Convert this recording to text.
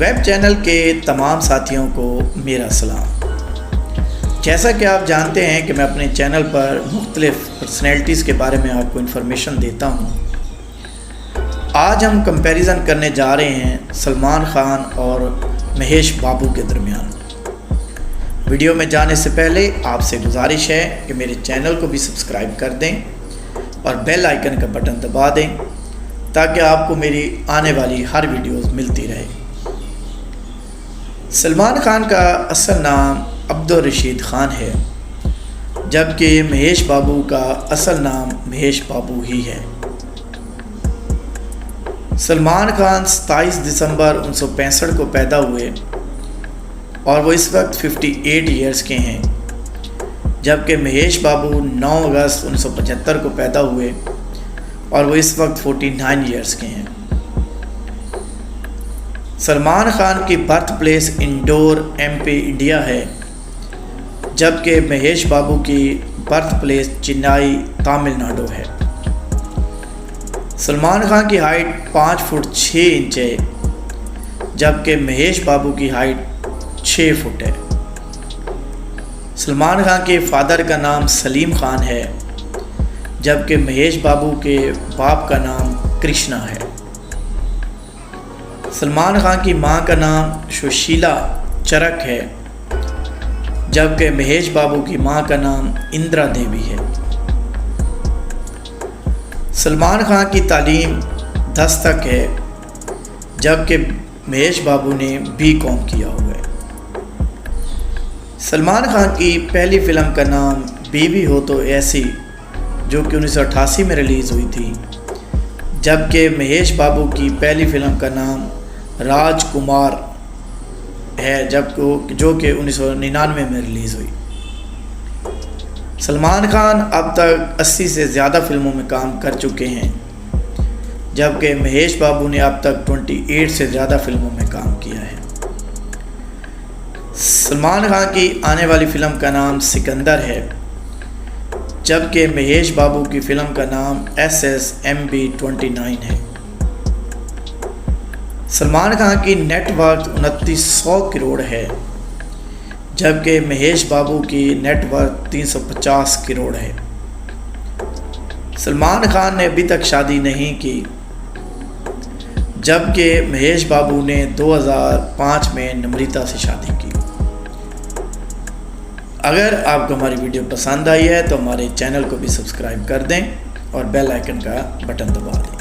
Web channel के तमाम साथियों को मेरा सलाम। जैसा कि आप जानते हैं कि मैं अपने चैनल पर मुख्तलिफ़ पर्सनैलिटीज़ के बारे में आपको इन्फॉर्मेशन देता हूँ। आज हम कंपैरिज़न करने जा रहे हैं सलमान खान और महेश बाबू के दरमियान। वीडियो में जाने से पहले आपसे गुजारिश है कि मेरे चैनल को भी सब्सक्राइब कर दें और बेल आइकन का बटन दबा दें ताकि आपको मेरी आने वाली हर वीडियोस मिलती रहे। सलमान खान का असल नाम अब्दुल रशीद ख़ान है, जबकि महेश बाबू का असल नाम महेश बाबू ही है। सलमान खान 27 दिसंबर 1965 को पैदा हुए और वो इस वक्त 58 ईयर्स के हैं, जबकि महेश बाबू 9 अगस्त 1975 को पैदा हुए और वो इस वक्त 49 ईयर्स के हैं। सलमान खान की birth place Indore MP India है, जबकि महेश बाबू की बर्थ प्लेस चेन्नई तमिलनाडु है। सलमान खान की हाइट 5 फुट 6 इंच है, जबकि महेश बाबू की हाइट 6 फुट है। सलमान खान के फादर का नाम सलीम खान है, जबकि महेश बाबू के बाप का नाम कृष्णा है। सलमान खान की मां का नाम सुशीला चरक है, जबकि महेश बाबू की मां का नाम इंदिरा देवी है। सलमान खान की तालीम 10 तक है, जबकि महेश बाबू ने B.Com किया हुआ है। सलमान खान की पहली फ़िल्म का नाम बीवी हो तो ऐसी, जो कि 1988 में रिलीज़ हुई थी, जबकि महेश बाबू की पहली फ़िल्म का नाम राजकुमार है, जो कि 1999 में रिलीज़ हुई। सलमान खान अब तक 80 से ज़्यादा फ़िल्मों में काम कर चुके हैं, जबकि महेश बाबू ने अब तक 28 से ज़्यादा फ़िल्मों में काम किया है। सलमान खान की आने वाली फ़िल्म का नाम सिकंदर है, जबकि महेश बाबू की फ़िल्म का नाम SSMB 29 है। सलमान खान की नेटवर्थ 2900 करोड़ है, जबकि महेश बाबू की नेटवर्थ 350 करोड़ है। सलमान खान ने अभी तक शादी नहीं की, जबकि महेश बाबू ने 2005 में नम्रता से शादी की। अगर आपको हमारी वीडियो पसंद आई है तो हमारे चैनल को भी सब्सक्राइब कर दें और बेल आइकन का बटन दबा दें।